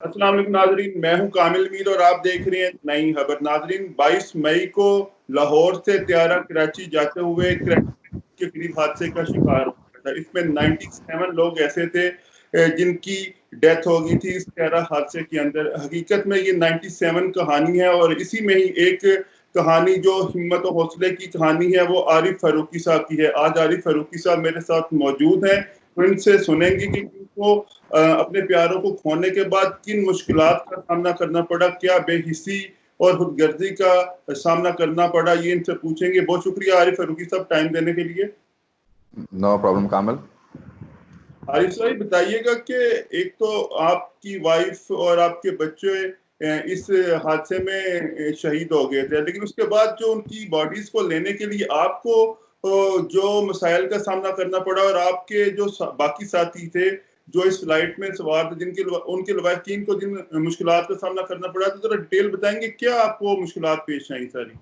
अस्सलाम वालेकुम नाजरीन, मैं हूं कामिल मीर और आप देख रहे हैं नई खबर। नाजरीन, 22 मई को लाहौर से त्यारा कराची जाते हुए के करीब हादसे का शिकार हो गया था। इसमें 97 लोग ऐसे थे जिनकी डेथ हो गई थी इस त्यारा हादसे के अंदर। हकीकत में ये 97 कहानी है और इसी में ही एक कहानी जो हिम्मत और हौसले की कहानी है वो आरिफ फारूकी साहब की है। आज आरिफ फारूकी साहब मेरे साथ मौजूद हैं। तो इनसे सुनेंगे कि इनको अपने प्यारों को खोने के बाद किन मुश्किलात का सामना करना पड़ा, क्या बेहिसी और खुदगर्जी का सामना करना पड़ा, ये इनसे पूछेंगे। बहुत शुक्रिया आरिफ फारूकी साहब टाइम देने के लिए। नो प्रॉब्लम कामिल। आरिफ साहब बताइएगा कि एक तो आपकी वाइफ और आपके बच्चे इस हादसे में शहीद हो गए थे, लेकिन उसके बाद जो उनकी बॉडीज को लेने के लिए आपको जो मसाइल का सामना करना पड़ा और आपके जो बाकी साथी थे जो इस फ्लाइट में सवार थे जिनके उनके लवाकिन को जिन मुश्किलात का सामना करना पड़ा, तो जरा डिटेल बताएंगे क्या आपको मुश्किलात पेश आई सारी।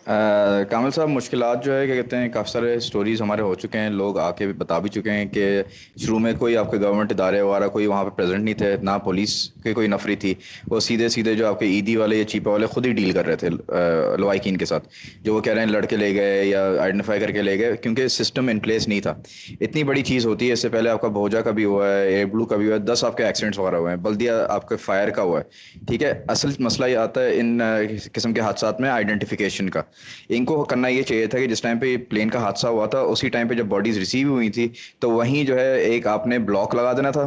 कामिल साहब, मुश्किलात जो है क्या कहते हैं, काफ़ी सारे स्टोरीज़ हमारे हो चुके हैं, लोग आके बता भी चुके हैं कि शुरू में कोई आपके गवर्नमेंट इदारे वगैरह कोई वहाँ पे प्रेजेंट नहीं थे, ना पुलिस की कोई नफरी थी। वो सीधे सीधे जो आपके ईदी वाले या चीपा वाले खुद ही डील कर रहे थे लवाकिन के साथ। जो वो कह रहे हैं लड़के ले गए या आइडेंटिफाई करके ले गए, क्योंकि सिस्टम इन प्लेस नहीं था। इतनी बड़ी चीज़ होती है, इससे पहले आपका भोजा का भी हुआ है, एयर ब्लू का भी हुआ है, 10 आपके एक्सीडेंट्स वगैरह हुए हैं, बल्दिया आपके फायर का हुआ है। ठीक है, असल मसला ये आता है इन किस्म के हादसा में आइडेंटिफिकेशन का। इनको करना ये चाहिए था कि जिस टाइम पे प्लेन का हादसा हुआ था उसी टाइम पे जब बॉडीज रिसीव हुई थी, तो वहीं जो है एक आपने ब्लॉक लगा देना था।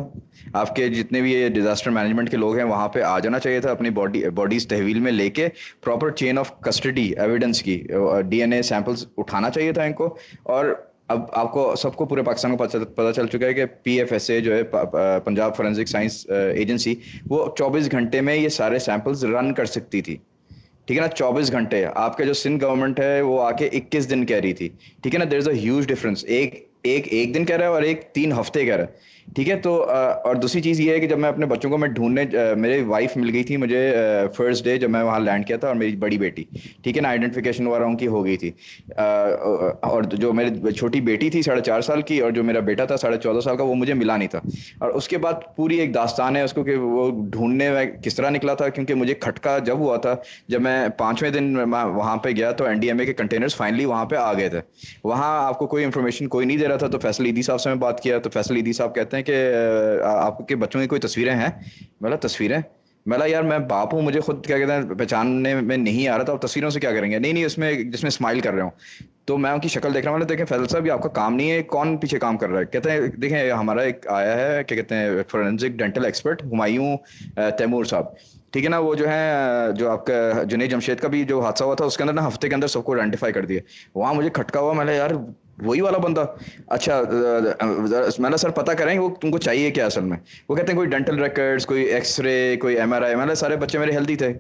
आपके जितने भी ये डिजास्टर मैनेजमेंट के लोग हैं वहां पे आ जाना चाहिए था, अपनी बॉडीज तहवील में लेके proper chain of custody evidence की डीएनए सैंपल्स उठाना चाहिए था इनको। और अब आपको सबको पूरे पाकिस्तान को पता चल चुका है कि पीएफएसए जो है पंजाब फॉरेंसिक साइंस एजेंसी, वो 24 घंटे में ये सारे सैंपल्स रन कर सकती थी। ठीक है ना, 24 घंटे। आपके जो सिंध गवर्नमेंट है वो आके 21 दिन कह रही थी। ठीक है ना, there is a huge difference. एक दिन कह रहा है और एक 3 हफ्ते कह रहा है। ठीक है, तो और दूसरी चीज़ ये है कि जब मैं अपने बच्चों को मैं ढूंढने मेरी वाइफ मिल गई थी मुझे फर्स्ट डे जब मैं वहाँ लैंड किया था, और मेरी बड़ी बेटी, ठीक है ना, आइडेंटिफिकेशन वगैरह उनकी हो गई थी। और जो मेरी छोटी बेटी थी 4.5 साल की, और जो मेरा बेटा था 14.5 साल का, वो मुझे मिला नहीं था। और उसके बाद पूरी एक दास्तान है उसको कि वो ढूंढने में किस तरह निकला था, क्योंकि मुझे खटका जब हुआ था, जब मैं 5वें दिन वहां पे गया तो एनडीएमए के कंटेनर्स फाइनली वहां पे आ गए थे। वहां आपको कोई इन्फॉर्मेशन कोई नहीं दे रहा था, तो फैसल ईदी साहब से मैं बात किया तो फैसल ईदी साहब कहते हैं कि आपके बच्चों की कोई तस्वीरें हैं? मतलब तस्वीरें? मैं यार मैं बाप हूँ, मुझे खुद क्या कहते हैं पहचानने में नहीं आ रहा था, और तस्वीरों से क्या करेंगे? नहीं नहीं, उसमें जिसमें स्माइल कर रहे हो। तो मैं उनकी शक्ल देख रहा हूँ, मैंने देखें फैसल साहब ये आपका काम नहीं है, कौन पीछे काम कर रहा है? कहते हैं देखें हमारा एक आया है क्या कहते हैं forensic dental expert Humayun Taimur साहब। ठीक है ना, वो जो है जो आपका जुनैद जमशेद का भी जो हादसा हुआ था उसके अंदर ना हफ्ते के अंदर सबको आइडेंटिफाई कर दिया। वहां मुझे खटका हुआ, मैंने यार वही वाला बंदा। अच्छा मैंने सर पता करें वो तुमको चाहिए क्या असल में? वो कहते हैं कोई डेंटल रिकॉर्ड्स, कोई एक्सरे, कोई एमआरआई। मैंने सारे बच्चे मेरे हेल्दी थे।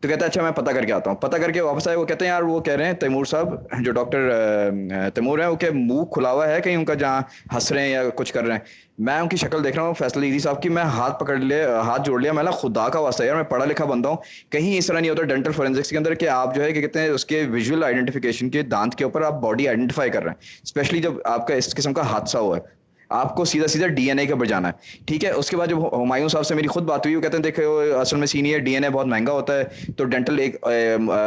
तो कहता है अच्छा मैं पता करके आता हूँ। पता करके वापस आए, वो कहते हैं यार वो कह रहे हैं तैमूर साहब, जो डॉक्टर तैमूर है, वो क्या मुंह खुला हुआ है कहीं उनका, जहाँ हंस रहे हैं या कुछ कर रहे हैं? मैं उनकी शक्ल देख रहा हूँ फैसल ईदी साहब की, मैं हाथ पकड़ ले हाथ जोड़ लिया, मैं खुदा का वास्ता यार मैं पढ़ा लिखा बंदा हूँ, कहीं इस तरह नहीं होता डेंटल फोरेंसिक्स के अंदर कि आप जो है क्या कहते हैं उसके विजुअल आइडेंटिफिकेशन के दांत के ऊपर आप बॉडी आइडेंटिफाई कर रहे हैं, स्पेशली जब आपका इस किस्म का हादसा हुआ है। आपको सीधा सीधा डीएनए के ऊपर जाना है। ठीक है, उसके बाद जब हुमायूं साहब से मेरी खुद बात हुई, वो कहते हैं देखो असल में सीनियर डीएनए बहुत महंगा होता है, तो डेंटल एक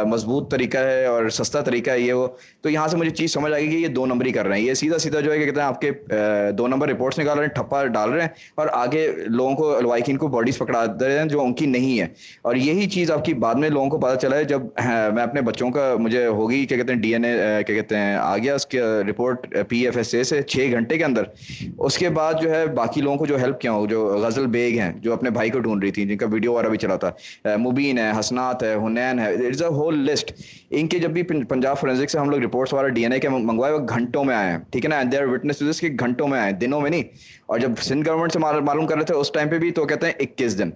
मजबूत तरीका है और सस्ता तरीका है ये वो। तो यहाँ से मुझे चीज़ समझ आ गई कि ये 2 नंबरी कर रहे हैं, ये सीधा सीधा जो है क्या कहते हैं आपके 2 नंबर रिपोर्ट्स निकाल रहे हैं, ठप्पा डाल रहे हैं, और आगे लोगों को लवाकिन को बॉडीज पकड़ा दे रहे हैं जो उनकी नहीं है। और यही चीज़ आपकी बाद में लोगों को पता चला है जब मैं अपने बच्चों का मुझे होगी क्या कहते हैं डीएनए क्या कहते हैं आ गया उसकी रिपोर्ट पीएफएसए से 6 घंटे के अंदर। उसके बाद जो है बाकी लोगों को जो हेल्प किया हो, जो गजल बेग हैं जो अपने भाई को ढूंढ रही थी, जिनका वीडियो वगैरह भी चला था, मुबीन है, हसनात है, हुनैन है, इट्स अ होल लिस्ट। इनके जब भी पंजाब फोरेंसिक से हम लोग रिपोर्ट्स वगैरह डीएनए के मंगवाए, वो घंटों में आए हैं। ठीक है ना, they are witness to this कि घंटों में आए, दिनों में नहीं। और जब सिंध गवर्नमेंट से मालूम कर रहे थे उस टाइम पे भी, तो कहते हैं 21 दिन।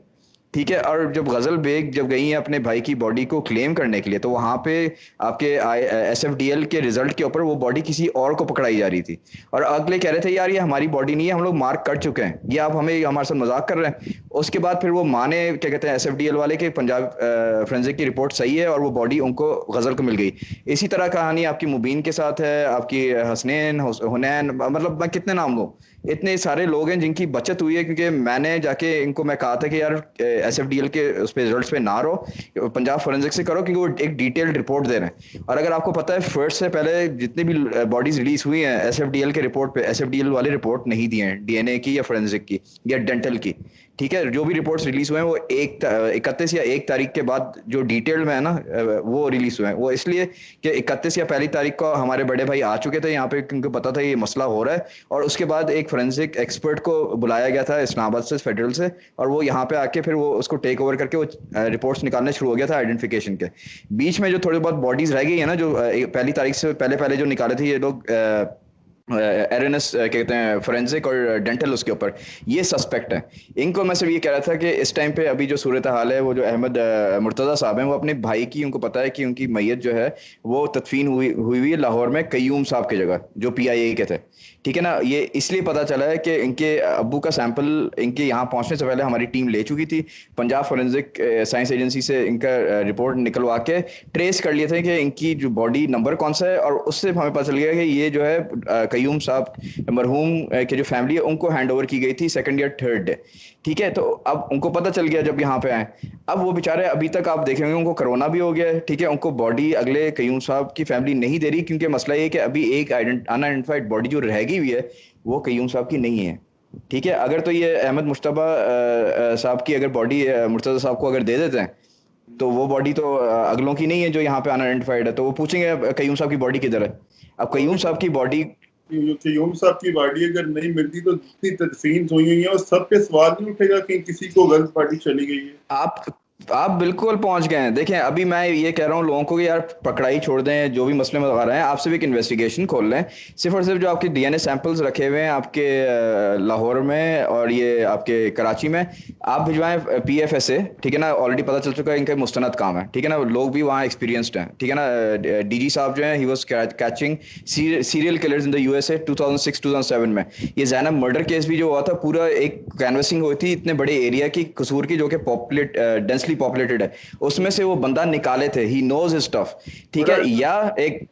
ठीक है, और जब गजल बेग जब गई हैं अपने भाई की बॉडी को क्लेम करने के लिए, तो वहां पे आपके एसएफडीएल के रिजल्ट के ऊपर वो बॉडी किसी और को पकड़ाई जा रही थी। और अगले कह रहे थे यार ये हमारी बॉडी नहीं है, हम लोग मार्क कर चुके हैं, ये आप हमें हमारे साथ मजाक कर रहे हैं। उसके बाद फिर वो माने क्या कहते हैं एसएफडीएल वाले के पंजाब फोरेंसिक की रिपोर्ट सही है और वो बॉडी उनको गजल को मिल गई। इसी तरह कहानी आपकी मुबीन के साथ है, आपकी हसनैन हुनैन, मतलब मैं कितने नाम लूं? इतने सारे लोग हैं जिनकी बचत हुई है, क्योंकि मैंने जाके इनको मैं कहा था कि यार SFDL के उस पे रिजल्ट्स पे ना रहो, पंजाब फोरेंसिक से करो, क्योंकि वो एक डिटेल्ड रिपोर्ट दे रहे हैं। और अगर आपको पता है फर्स्ट से पहले जितनी भी बॉडीज रिलीज हुई हैं SFDL के रिपोर्ट पे, SFDL वाली रिपोर्ट नहीं दी है, DNA की या फोरेंसिक की या डेंटल की। ठीक है, जो भी रिपोर्ट्स रिलीज हुए हैं वो 31 या 1 तारीख के बाद जो डिटेल्ड में है ना वो रिलीज हुए हैं। वो इसलिए कि 31 या पहली तारीख को हमारे बड़े भाई आ चुके थे यहाँ पे, क्योंकि पता था ये मसला हो रहा है। और उसके बाद एक फोरेंसिक एक्सपर्ट को बुलाया गया था इस्लामाबाद से, फेडरल से, और वो यहाँ पे आके फिर वो उसको टेक ओवर करके वो रिपोर्ट्स निकालने शुरू हो गया था आइडेंटिफिकेशन के। बीच में जो थोड़ी बहुत बॉडीज रह गई है ना, जो पहली तारीख से पहले पहले जो निकाले थे ये लोग, एरएनएस कहते हैं, फोरेंसिक और डेंटल, उसके ऊपर ये सस्पेक्ट है। इनको मैं सिर्फ ये कह रहा था कि इस टाइम पे अभी जो सूरत हाल है, वो जो अहमद मुर्तज़ा साहब हैं, वो अपने भाई की, उनको पता है कि उनकी मैयत जो है वो तदफीन हुई है लाहौर में कयूम साहब की जगह, जो PIA के थे। ठीक है ना, ये इसलिए पता चला है कि इनके अब्बू का सैंपल इनके यहाँ पहुंचने से पहले हमारी टीम ले चुकी थी। पंजाब फोरेंसिक साइंस एजेंसी से इनका रिपोर्ट निकलवा के ट्रेस कर लिए थे कि इनकी जो बॉडी नंबर कौन सा है, और उससे हमें पता चल गया कि ये जो है कयूम साहब मरहूम की जो फैमिली है उनको हैंड ओवर की गई थी 2nd या 3rd डे। ठीक है, तो अब उनको पता चल गया जब यहाँ पे आए। अब वो बेचारे अभी तक आप देखेंगे उनको कोरोना भी हो गया है। ठीक है, उनको बॉडी अगले कयूम साहब की फैमिली नहीं दे रही, क्योंकि मसला ये कि अभी एक अनआइडेंटिफाइड बॉडी जो रह गई हुई है वो कयूम साहब की नहीं है। ठीक है, अगर तो ये अहमद मुश्तबा साहब की अगर बॉडी मुर्तज़ा साहब को अगर दे देते हैं, तो वो बॉडी तो अगलों की नहीं है जो यहाँ पे अनआइडेंटिफाइड है, तो वो पूछेंगे कयूम साहब की बॉडी किधर है। अब कयूम साहब की बॉडी, कयूम साहब की बॉडी अगर नहीं मिलती तो जितनी तदफीन हुई हुई है और सब पे सवाल नहीं उठेगा कि किसी को गलत बॉडी चली गई है। आप बिल्कुल पहुंच गए हैं। देखें, अभी मैं ये कह रहा हूँ लोगों को कि यार पकड़ाई छोड़ दें, जो भी मसले में आ रहे हैं, आप सिर्फ एक इन्वेस्टिगेशन खोल लें। सिर्फ और सिर्फ जो आपके DNA सैंपल्स रखे हुए हैं आपके लाहौर में और ये आपके कराची में, आप भिजवाएं PFSA। ठीक है ना, ऑलरेडी पता चल चुका है इनका मुस्तनद काम है। ठीक है ना, लोग भी वहाँ एक्सपीरियंस्ड हैं। ठीक है ना, DG साहब जो है, he was catching serial killers in the USA 2006-2007 में। ये जैनब मर्डर केस भी जो हुआ था, पूरा एक कैनवसिंग हुई थी इतने बड़े एरिया की कसूर की, जो कि डेंसली पॉपुलेटेड है, उसमें से वो बंदा निकाले थे। He knows his stuff. ठीक है, या एक,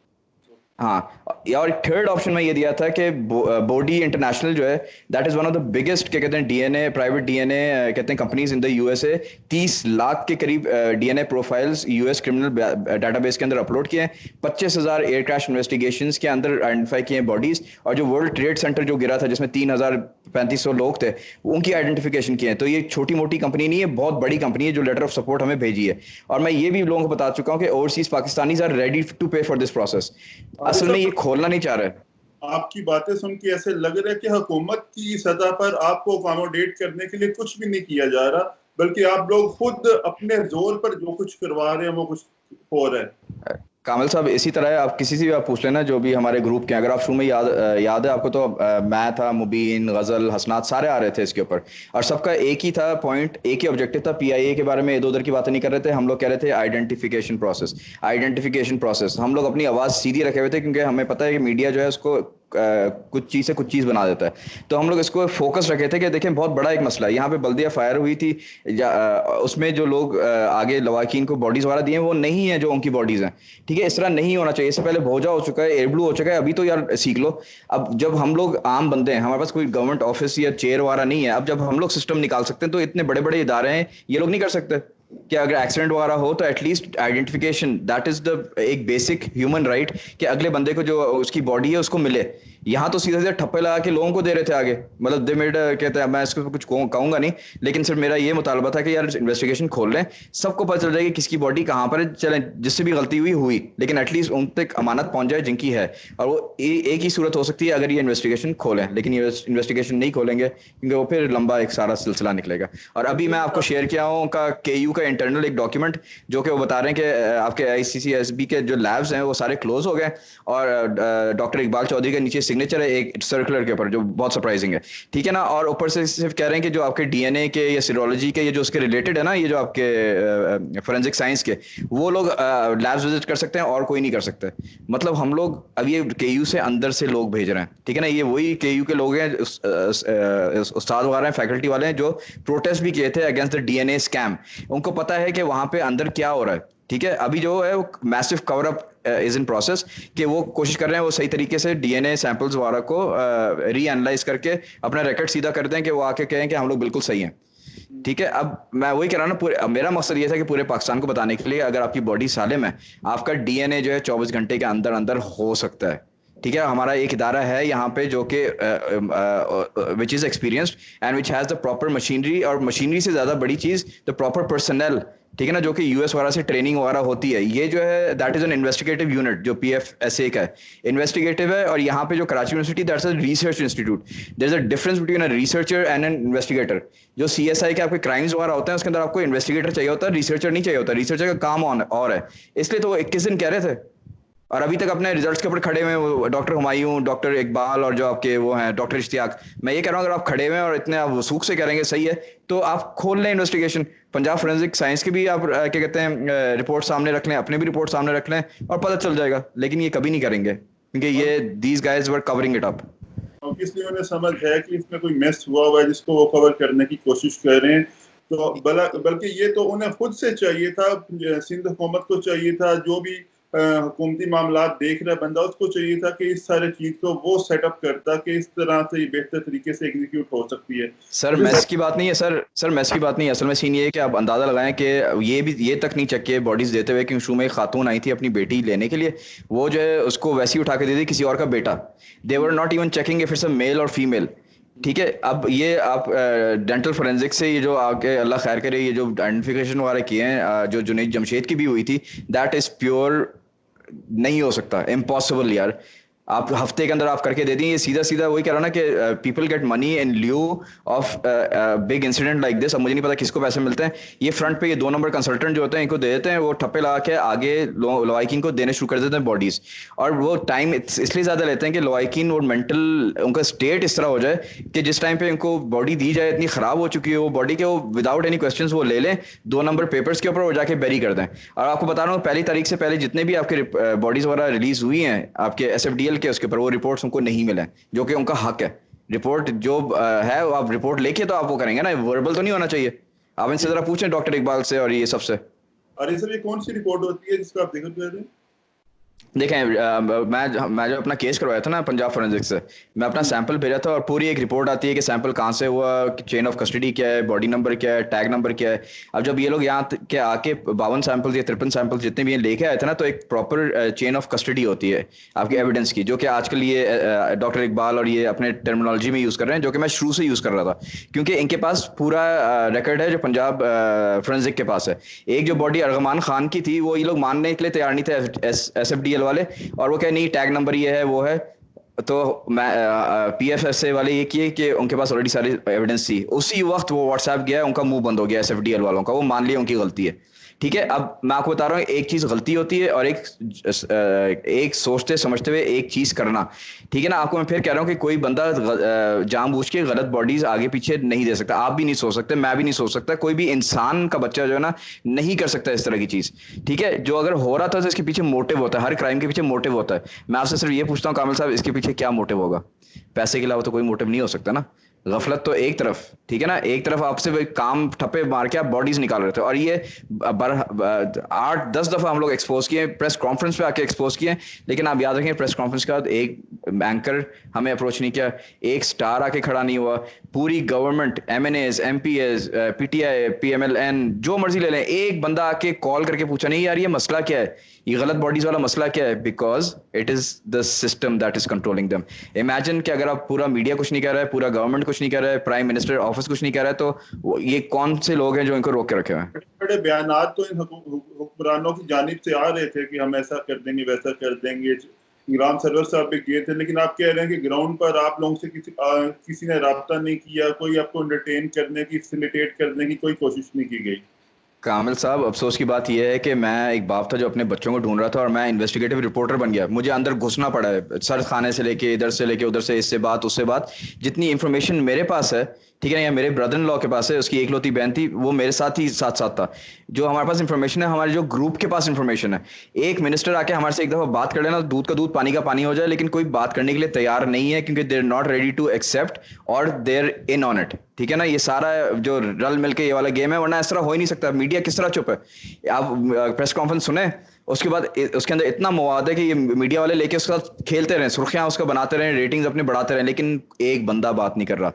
हाँ, और थर्ड ऑप्शन में ये दिया था कि बॉडी इंटरनेशनल जो है, that is one of the biggest, क्या कहते हैं, DNA प्राइवेट DNA कहते हैं companies in the USA। 30 lakh के करीब DNA profiles US criminal database के अंदर अपलोड किए हैं। 25,000 एयर क्रैश इन्वेस्टिगेशंस के अंदर आइडेंटिफाई किए हैं बॉडीज। और जो वर्ल्ड ट्रेड सेंटर जो गिरा था जिसमें 3,3500 लोग थे, उनकी आइडेंटिफिकेशन किए हैं। तो ये छोटी मोटी कंपनी नहीं है, बहुत बड़ी कंपनी है जो लेटर ऑफ सपोर्ट हमें भेजी है। और मैं ये भी लोगों को बता चुका हूँ कि overseas Pakistanis are ready to pay for this process. असल में ये खोलना नहीं चाह रहे। आपकी बातें सुन के ऐसे लग रहा है कि हुकूमत की सतह पर आपको अकोमोडेट करने के लिए कुछ भी नहीं किया जा रहा, बल्कि आप लोग खुद अपने जोर पर जो कुछ करवा रहे हैं वो कुछ हो रहा है। कामिल साहब, इसी तरह आप किसी से भी आप पूछ लेना जो भी हमारे ग्रुप के, अगर आप शुरू में याद है आपको, तो मैं था, मुबीन, गजल, हसनात, सारे आ रहे थे इसके ऊपर। और सबका एक ही था पॉइंट, एक ही ऑब्जेक्टिव था। PIA के बारे में इधर उधर की बातें नहीं कर रहे थे हम लोग, कह रहे थे आइडेंटिफिकेशन प्रोसेस, आइडेंटिफिकेशन प्रोसेस। हम लोग अपनी आवाज़ सीधी रखे हुए थे, क्योंकि हमें पता है कि मीडिया जो है उसको कुछ चीज़ से कुछ चीज़ बना देता है। तो हम लोग इसको फोकस रखे थे कि देखें बहुत बड़ा एक मसला है। यहाँ पे बल्दिया फायर हुई थी, उसमें जो लोग आगे लवाकिन को बॉडीज वगैरह दिए वो नहीं है जो उनकी बॉडीज हैं। ठीक है, इस तरह नहीं होना चाहिए। इससे पहले भोजा हो चुका है, एयर ब्लू हो चुका है, अभी तो यार सीख लो। अब जब हम लोग आम बंदे हैं, हमारे पास कोई गवर्नमेंट ऑफिस या चेयर वगैरह नहीं है, अब जब हम लोग सिस्टम निकाल सकते हैं तो इतने बड़े बड़े इदारे हैं, ये लोग नहीं कर सकते कि अगर एक्सीडेंट वगैरह हो तो at least identification, that is the एक बेसिक ह्यूमन राइट, कि अगले बंदे को जो उसकी बॉडी है उसको मिले। यहाँ तो सीधे सीधे ठप्पे लगा के लोगों को दे रहे थे आगे, मतलब दे मेड, कहते हैं, मैं इसको कुछ कहूंगा नहीं, लेकिन सिर्फ मेरा ये मुतालबा था कि यार इन्वेस्टिगेशन खोल लें, सबको पता चल जाए कि किसकी बॉडी कहाँ पर है। चलें, जिससे भी गलती हुई, लेकिन एटलीस्ट उन तक अमानत पहुंच जाए जिनकी है। और वो एक ही सूरत हो सकती है अगर ये इन्वेस्टिगेशन खोलें, लेकिन ये इन्वेस्टिगेशन नहीं खोलेंगे क्योंकि वो फिर लंबा एक सारा सिलसिला निकलेगा। और अभी मैं आपको शेयर किया हूँ का KU का इंटरनल एक डॉक्यूमेंट, जो कि वो बता रहे हैं कि आपके ICCSB के जो लैब्स हैं वो सारे क्लोज हो गए, और डॉक्टर इकबाल चौधरी के नीचे सिग्नेचर है एक सर्कुलर के ऊपर, जो बहुत सरप्राइजिंग है। ठीक है ना, और ऊपर से सिर्फ कह रहे हैं कि जो आपके DNA के या सीरोलॉजी के, ये जो उसके रिलेटेड है ना, ये जो आपके फोरेंसिक साइंस के, वो लोग लैब्स विजिट कर सकते हैं और कोई नहीं कर सकते। मतलब हम लोग अब ये KU से अंदर से लोग भेज रहे हैं। ठीक है ना, ये वही KU के लोग हैं, उस्ताद वगैरह हैं, फैकल्टी वाले हैं, जो प्रोटेस्ट भी किए थे अगेंस्ट द DNA स्कैम। उनको पता है कि वहां पे अंदर क्या हो रहा है। ठीक है, अभी जो है वो massive cover up is in process कि वो कोशिश कर रहे हैं वो सही तरीके से डीएनए सैंपल्स वगैरह को री एनालाइज करके अपना रिकॉर्ड सीधा कर दें कि वो आके कहें कि हम लोग बिल्कुल सही हैं। ठीक है, अब मैं वही कह रहा हूँ ना, पूरे मेरा मकसद ये था कि पूरे पाकिस्तान को बताने के लिए अगर आपकी बॉडी सालिम है, आपका डीएनए जो है 24 घंटे के अंदर अंदर हो सकता है। ठीक है, हमारा एक इदारा है यहाँ पे जो कि which is experienced and which has the proper machinery, और मशीनरी से ज़्यादा बड़ी चीज़ द प्रॉपर पर्सनल, ठीक है ना, जो कि यूएस वगैरह से ट्रेनिंग वगैरह होती है। ये जो है that is an investigative unit, जो पीएफएसए का है, इन्वेस्टिगेटिव है। और यहाँ पे जो Karachi university, that's a research institute. There is a difference between a researcher and an investigator. जो सीएसआई के आपके क्राइम्स वगैरह होते हैं उसके अंदर आपको इन्वेस्टिगेटर चाहिए होता है, रिसर्चर नहीं चाहिए होता। रिसर्चर का काम और है, इसलिए तो वो 21 दिन कह रहे थे और अभी तक अपने रिजल्ट्स के ऊपर खड़े हुए हैं। डॉक्टर हुमायूं, डॉक्टर इकबाल और जो आपके वो हैं डॉक्टर इश्तियाक। मैं ये कह रहा हूँ अगर आप खड़े हुए हैं और इतने आप वसूख से करेंगे सही है, तो आप खोल लें इन्वेस्टिगेशन। पंजाब फोरेंसिक साइंस की भी आप क्या कहते हैं रिपोर्ट सामने रख लें, अपनी भी रिपोर्ट सामने रख लें और पता चल जाएगा। लेकिन ये कभी नहीं करेंगे क्योंकि ये these guys were covering it up. इसलिए उन्हें समझ है कि इसमें कोई मिस हुआ हुआ है जिसको वो कवर करने की कोशिश कर रहे हैं। तो बल्कि ये तो उन्हें खुद से चाहिए था, सिंध हुकूमत को चाहिए था, जो भी हुकूमती मामला देख रहा बंदा उसको चाहिए था कि इस सारे चीज को वो सेटअप करता कि इस तरह से ये बेहतर तरीके से एग्जीक्यूट हो सकती है। सर मैस की बात नहीं है सर मैस की बात नहीं है। असल में सीन ये है कि आप अंदाजा लगाएं कि ये तक नहीं चेक किए बॉडीज देते हुए कि शुरू में एक खातून आई थी अपनी बेटी लेने के लिए, वो जो है उसको वैसे ही उठा के दे दी किसी और का बेटा। They were not even checking if it's a male और फीमेल। ठीक है, अब ये आप डेंटल फोरेंसिक्स से ये जो आके अल्लाह खैर करे ये जो आइडेंटिफिकेशन वगैरह किए हैं, जो जुनैद जमशेद की भी हुई थी, दैट इज प्योर नहीं हो सकता, इम्पॉसिबल यार। आप हफ्ते के अंदर आप करके दे दी। ये सीधा सीधा वही कह रहा हूँ ना कि people get money in lieu of big incident like this. अब मुझे नहीं पता किसको पैसे मिलते हैं। ये फ्रंट पे ये 2 नंबर कंसल्टेंट जो होते हैं इनको दे देते हैं, वो ठप्पे लगा के आगे लोआइकिन को देने शुरू कर देते हैं बॉडीज। और वो टाइम इसलिए ज़्यादा लेते हैं कि लोआइकिन और मेंटल उनका स्टेट इस तरह हो जाए कि जिस टाइम पे इनको बॉडी दी जाए इतनी ख़राब हो चुकी है वो बॉडी के, वो विदाउट एनी क्वेश्चन वो ले लें 2 नंबर पेपर्स के ऊपर वो जाके बेरी कर दें। और आपको बता रहा हूँ 1 तारीख से पहले जितने भी आपके बॉडीज वगैरह रिलीज हुई हैं आपके SFDL के, उसके ऊपर वो रिपोर्ट्स उनको नहीं मिले, जो कि उनका हक है। रिपोर्ट जो है आप रिपोर्ट लेके तो आप वो करेंगे ना, वर्बल तो नहीं होना चाहिए। आप इनसे जरा पूछें डॉक्टर इकबाल से और ये सबसे। और ये सब ये कौन सी रिपोर्ट होती है जिसका आप जिक्र कर रहे हैं? देखें मैं जो अपना केस करवाया था ना पंजाब फोरेंसिक्स से, मैं अपना सैंपल भेजा था और पूरी एक रिपोर्ट आती है कि सैंपल कहाँ से हुआ, चेन ऑफ कस्टडी क्या है, बॉडी नंबर क्या है, टैग नंबर क्या है। अब जब ये लोग यहाँ के आके 52 सैंपल या 53 सैंपल जितने भी लेके आए थे ना, तो एक प्रॉपर चेन ऑफ कस्टडी होती है आपके एविडेंस की, जो कि आजकल ये डॉक्टर इकबाल और ये अपने टर्मिनोलॉजी में यूज़ कर रहे हैं, जो कि मैं शुरू से यूज़ कर रहा था क्योंकि इनके पास पूरा रिकॉर्ड है जो पंजाब फोरेंसिक के पास है। एक जो बॉडी अर्गमान खान की थी वो ये लोग मानने के लिए तैयार नहीं थे SFDL वाले, और वो नहीं टैग नंबर ये है वो है। तो मैं PFSA वाले ये किए कि उनके पास ऑलरेडी सारी एविडेंस थी, उसी वक्त वो व्हाट्सएप गया, उनका मुंह बंद हो गया SFDL वालों का, वो मान लिया उनकी गलती है। ठीक है, अब मैं आपको बता रहा हूँ एक चीज़ गलती होती है और एक सोचते समझते हुए एक चीज़ करना। ठीक है ना, आपको मैं फिर कह रहा हूँ कि कोई बंदा जानबूझ के गलत बॉडीज आगे पीछे नहीं दे सकता। आप भी नहीं सोच सकते, मैं भी नहीं सोच सकता, कोई भी इंसान का बच्चा जो है ना नहीं कर सकता इस तरह की चीज़। ठीक है, जो अगर हो रहा था तो इसके पीछे मोटिव होता है, हर क्राइम के पीछे मोटिव होता है। मैं आपसे सिर्फ ये पूछता हूँ कामिल साहब, इसके पीछे क्या मोटिव होगा? पैसे के अलावा तो कोई मोटिव नहीं हो सकता ना। गफलत तो एक तरफ, ठीक है ना, एक तरफ आपसे वही काम ठप्पे मार के आप बॉडीज निकाल रहे थे। और ये 8-10 दफा हम लोग एक्सपोज किए, प्रेस कॉन्फ्रेंस पे आके एक्सपोज किए, लेकिन आप याद रखें प्रेस कॉन्फ्रेंस के बाद एक एंकर हमें अप्रोच नहीं किया, एक स्टार आके खड़ा नहीं हुआ। पूरी government, MNAs, MPs, PTI, PMLN, जो मर्जी ले लें, एक बंदा आके कॉल करके पूछा नहीं यार ये मसला क्या है, ये गलत बॉडीज वाला मसला क्या है? Because it is the system that is controlling them. Imagine कि अगर आप पूरा मीडिया कुछ नहीं कह रहा है, पूरा गवर्नमेंट कुछ नहीं कह रहा है, प्राइम मिनिस्टर ऑफिस कुछ नहीं कह रहा है, तो ये कौन से लोग हैं जो इनको रोक के रखे हुए हैं? बड़े बयानात तो इन हुक्मरानों की जानिब से आ रहे थे कि हम ऐसा कर देंगे वैसा कर देंगे। इमरान सरवर साहब भी किए थे, लेकिन आप कह रहे हैं कि ग्राउंड पर आप लोगों से किसी ने राब्ता नहीं किया, कोई आपको एंटरटेन करने की, फैसिलिटेट करने की कोई कोशिश नहीं की गई। कामिल साहब, अफसोस की बात यह है कि मैं एक बाप था जो अपने बच्चों को ढूंढ रहा था और मैं इन्वेस्टिगेटिव रिपोर्टर बन गया। मुझे अंदर घुसना पड़ा है, सर खाने से लेके इधर से लेके उधर से, इससे बात उससे बात। जितनी इन्फॉर्मेशन मेरे पास है, ठीक है ना, या मेरे ब्रदर इन लॉ के पास है, उसकी एकलौती बहन थी, वो मेरे साथ ही साथ साथ था। जो हमारे पास इन्फॉर्मेशन है, हमारे जो ग्रुप के पास इन्फॉर्मेशन है, एक मिनिस्टर आके हमारे से एक दफा बात कर लेना, दूध का दूध पानी का पानी हो जाए, लेकिन कोई बात करने के लिए तैयार नहीं है क्योंकि देर नॉट रेडी टू एक्सेप्ट और देर इन ऑन इट। ठीक है ना, ये सारा जो रल मिल के ये वाला गेम है, वरना इस तरह हो ही नहीं सकता। मीडिया किस तरह चुप है? आप प्रेस कॉन्फ्रेंस सुने, उसके बाद उसके अंदर इतना मवाद है कि ये मीडिया वाले लेके उसका खेलते रहे, सुर्खियां उसका बनाते रहे, रेटिंग्स अपने बढ़ाते रहे, लेकिन एक बंदा बात नहीं कर रहा।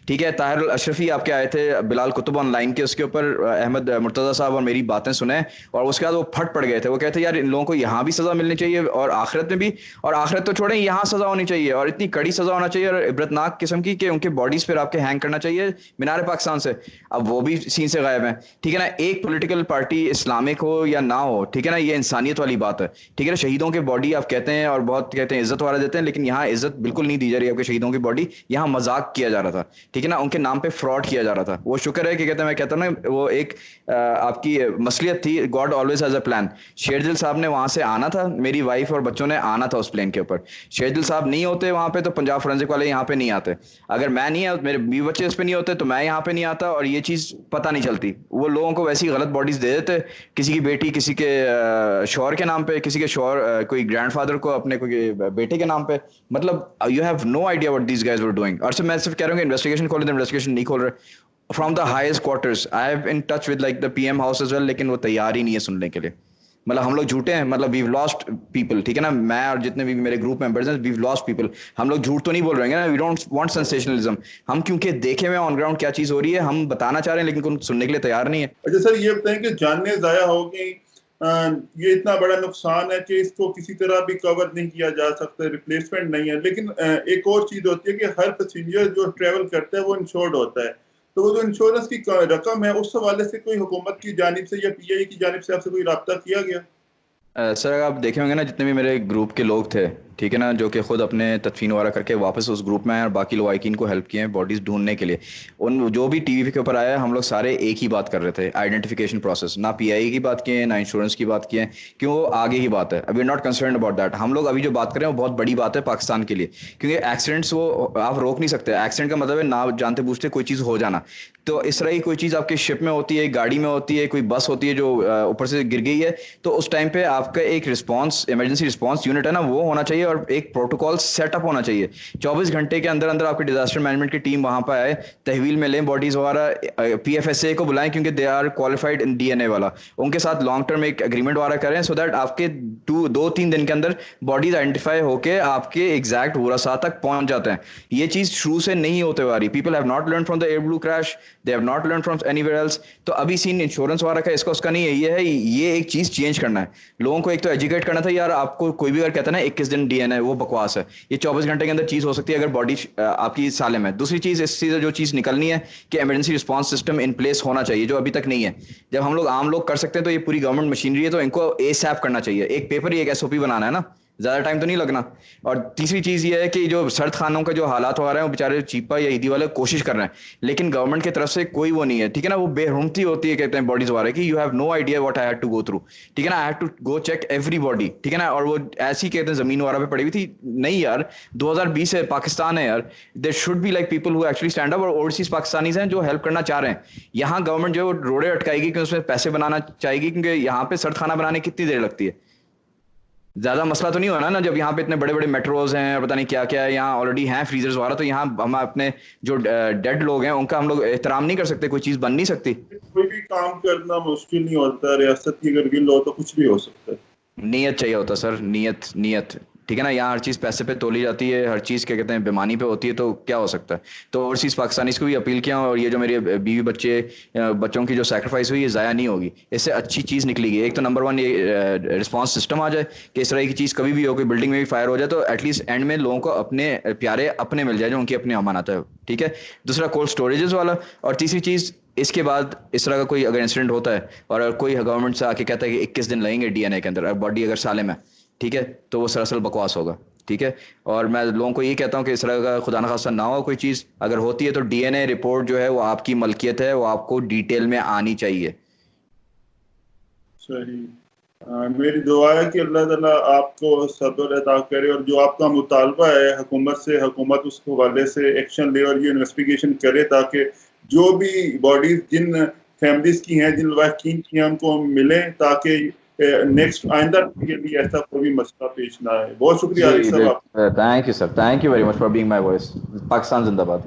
ठीक है, ताहिर अशरफी आपके आए थे बिलाल कुतुब ऑनलाइन के, उसके ऊपर अहमद मुर्तज़ा साहब और मेरी बातें सुने, और उसके बाद वो फट पड़ गए थे। वो कहते यार इन लोगों को यहाँ भी सजा मिलनी चाहिए और आखिरत में भी, और आखिरत तो छोड़ें, यहाँ सजा होनी चाहिए और इतनी कड़ी सजा होना चाहिए और इबरतनाक किस्म की कि उनके बॉडीज पर आपके हैंग करना चाहिए मीनार पाकिस्तान से। अब वो भी सीन से गायब है। ठीक है ना, एक पॉलिटिकल पार्टी इस्लामिक हो या ना हो, ठीक है ना, ये इंसानियत वाली बात है। ठीक है ना, शहीदों की बॉडी आप कहते हैं और बहुत कहते हैं इज्जत वाला देते हैं, लेकिन यहाँ इज्जत बिल्कुल नहीं दी जा रही आपके शहीदों की बॉडी, यहाँ मजाक किया जा रहा था। ठीक है ना, उनके नाम पे फ्रॉड किया जा रहा था। वो शुक्र है कि कहते हैं, मैं कहता हूँ ना, वो एक आपकी मसलियत थी, God always has a plan. Sherdil साहब ने वहां से आना था, मेरी वाइफ और बच्चों ने आना था उस प्लेन के ऊपर। शेरदिल साहब नहीं होते वहां पे तो पंजाब फोरेंसिक वाले यहाँ पे नहीं आते। अगर मैं नहीं, मेरे बीवी बच्चे इस पे नहीं होते तो मैं यहाँ पे नहीं आता, और ये चीज पता नहीं चलती। वो लोगों को वैसी गलत बॉडीज दे देते, किसी की बेटी किसी के शौहर के नाम पे, किसी के शौहर कोई ग्रैंडफादर को अपने कोई बेटे के नाम पे। मतलब you have no idea what these guys were doing. और सिर्फ मैं सिर्फ कह रहा हूँ कि इन्वेस्टिगेशन खोले तो इन्वेस्टिगेशन नहीं खोल रहे। From the highest quarters I have in touch with like the PM house as well, लेकिन वो तैयार ही नहीं है सुनने के लिए। मतलब हम लोग झूठे हैं, मतलब वी लॉस्ट पीपल। ठीक है ना, मैं और जितने भी मेरे ग्रुप मेंबर्स हैं, वी लॉस्ट पीपल। हम लोग झूठ तो नहीं बोल रहे हैं ना, वी डोंट वांट सेंसेशनलिज्म। हम क्योंकि देखे हुए ऑन ग्राउंड क्या चीज हो रही है, हम बताना चाह रहे हैं, लेकिन कोई सुनने के लिए तैयार नहीं है। अच्छा सर, ये बताएं कि जानने जाया हो गई, ये इतना बड़ा नुकसान है कि इसको किसी तरह भी कवर नहीं किया जा सकता, रिप्लेसमेंट नहीं है। लेकिन एक और चीज होती है कि हर पैसेंजर जो ट्रेवल करता है वो इंश्योर्ड होता है, तो वो जो इंश्योरेंस की रकम है उस हवाले से कोई हुकूमत की जानिब से या पीआई की जानिब से आपसे कोई राब्ता किया गया? सर आप देखे होंगे ना, जितने भी मेरे ग्रुप के लोग थे, ठीक है ना, जो कि खुद अपने तदफीन वगैरह करके वापस उस ग्रुप में आए और बाकी लवाकिन को हेल्प किए हैं बॉडीज ढूंढने के लिए, उन जो भी टीवी के ऊपर आया, हम लोग सारे एक ही बात कर रहे थे, आइडेंटिफिकेशन प्रोसेस। ना पीआई की बात किए, ना इंश्योरेंस की बात किए, क्यों वो आगे की बात है। We are not concern about that. हम लोग अभी जो बात कर रहे हैं वो बहुत बड़ी बात है पाकिस्तान के लिए, क्योंकि एक्सीडेंट्स वो आप रोक नहीं सकते। एक्सीडेंट का मतलब है ना जानते बूझते कोई चीज़ हो जाना। तो इस तरह की कोई चीज़ आपकी शिप में होती है, गाड़ी में होती है, कोई बस होती है जो ऊपर से गिर गई है, तो उस टाइम पे आपका एक रिस्पांस, इमरजेंसी रिस्पांस यूनिट है ना, वो होना चाहिए और एक प्रोटोकॉल सेटअप होना चाहिए। 24 घंटे के अंदर अंदर आपकी डिजास्टर मैनेजमेंट की टीम वहां पर आए, तहवील में लें बॉडीज वगैरह, पीएफएसए को बुलाएं क्योंकि they are qualified in DNA वाला, उनके साथ लॉन्ग टर्म एक एग्रीमेंट वगैरह करें, सो दैट आपके 2-3 दिन के अंदर बॉडीज आइडेंटिफाई होके आपके एग्जैक्ट वरासा तक पहुंच जाते हैं। ये चीज शुरू से नहीं होते हुआ रही। People have not learn from the air blue crash, they have not learn from anywhere else. तो अभी सीन इंश्योरेंस वगैरह का इसका उसका नहीं है, ये है, ये एक चीज चेंज करना है। लोगों को एक तो एजुकेट करना था, यार आपको कोई भी अगर कहता है ना 21 दिन डीएनए, वो बकवास है। ये 24 घंटे के अंदर चीज हो सकती है अगर बॉडी आपकी सालिम है। दूसरी चीज, इससे जो चीज निकलनी है कि emergency response system in place होना चाहिए, जो अभी तक नहीं है। जब हम लोग आम लोग कर सकते हैं तो ये पूरी गवर्नमेंट मशीनरी है, तो इनको एसएप करना चाहिए। एक पेपर ही एक एसओपी बनाना है ना, ज्यादा टाइम तो नहीं लगना। और तीसरी चीज ये है कि जो सर्द खानों का जो हालात हो रहे हैं, वो बेचारे चीपा या ईदी वाले कोशिश कर रहे हैं, लेकिन गवर्नमेंट की तरफ से कोई वो नहीं है। ठीक है ना, वो बेरहमती होती है, कहते हैं बॉडीज वाले की, you have no idea what I had to go through. ठीक है ना, I had to go check every body. ठीक है ना, और वो ऐसी कहते हैं जमीन वगैरह पे पड़ी हुई थी। नहीं यार, 2020 है, पाकिस्तान है यार, there should be like people who actually stand up, और ओवरसीज पाकिस्तानीज हैं जो हेल्प करना चाह रहे हैं। यहाँ गवर्नमेंट जो रोड़े अटकाएगी कि उसमें पैसे बनाना चाहेगी, क्योंकि यहाँ पे सर्द खाना बनाने कितनी देर लगती है। ज्यादा मसला तो नहीं होना ना, जब यहाँ पे इतने बड़े बड़े मेट्रोज हैं, पता नहीं क्या क्या है, यहाँ ऑलरेडी हैं फ्रीजर्स वगैरह, तो यहाँ हम अपने जो डेड लोग हैं उनका हम लोग एहतराम नहीं कर सकते, कोई चीज बन नहीं सकती। कोई भी काम करना मुश्किल नहीं होता, रियासत की अगर विल हो तो कुछ भी हो सकता है। नीयत चाहिए होता सर, नीयत नीयत। ठीक है ना, यहाँ हर चीज़ पैसे पे तोली जाती है, हर चीज़ क्या कहते हैं बेमानी पे होती है, तो क्या हो सकता है। तो ओवरसीज़ पाकिस्तानीज़ को भी अपील किया, और ये जो मेरे बीवी बच्चे, बच्चों की जो सेक्रीफाइस हुई, ये ज़ाया नहीं होगी। इससे अच्छी चीज़ निकलेगी। एक तो नंबर 1 ये रिस्पॉन्स सिस्टम आ जाए कि इस तरह की चीज़ कभी भी हो, कोई बिल्डिंग में भी फायर हो जाए तो एटलीस्ट एंड में लोगों को अपने प्यारे अपने मिल जाए, जो उनकी अपनी अमानत है। ठीक है, दूसरा कोल्ड स्टोरेजेस वाला, और तीसरी चीज़, इसके बाद इस तरह का कोई अगर इंसिडेंट होता है और अगर कोई गवर्नमेंट से आके कहता है कि 21 दिन लगेंगे डीएनए के अंदर, और बॉडी अगर सालिम है, ठीक है, तो वो सरासर बकवास होगा। ठीक है, और मैं लोगों को ये कहता हूँ कि इस तरह का खुदा न खास्ता ना हो कोई चीज़, अगर होती है तो डीएनए रिपोर्ट जो है वो आपकी मलकियत है, वो आपको डिटेल में आनी चाहिए। सही। मेरी दुआ है कि अल्लाह ताला आपको सब्र अता करे, और जो आपका मुतालबा है हुकूमत से, हुकूमत उस हवाले से एक्शन ले और ये इन्वेस्टिगेशन करे, ताकि जो भी बॉडीज जिन फैमिलीज की हैं, जिन लवाकिन की हैं, उनको मिलें, ताकि नेक्स्ट आइंदा के लिए ऐसा कोई भी मसला पेश ना आए। बहुत शुक्रिया आरिफ जी साहब। Thank you sir, thank you very much for being my voice. Pakistan जिंदाबाद।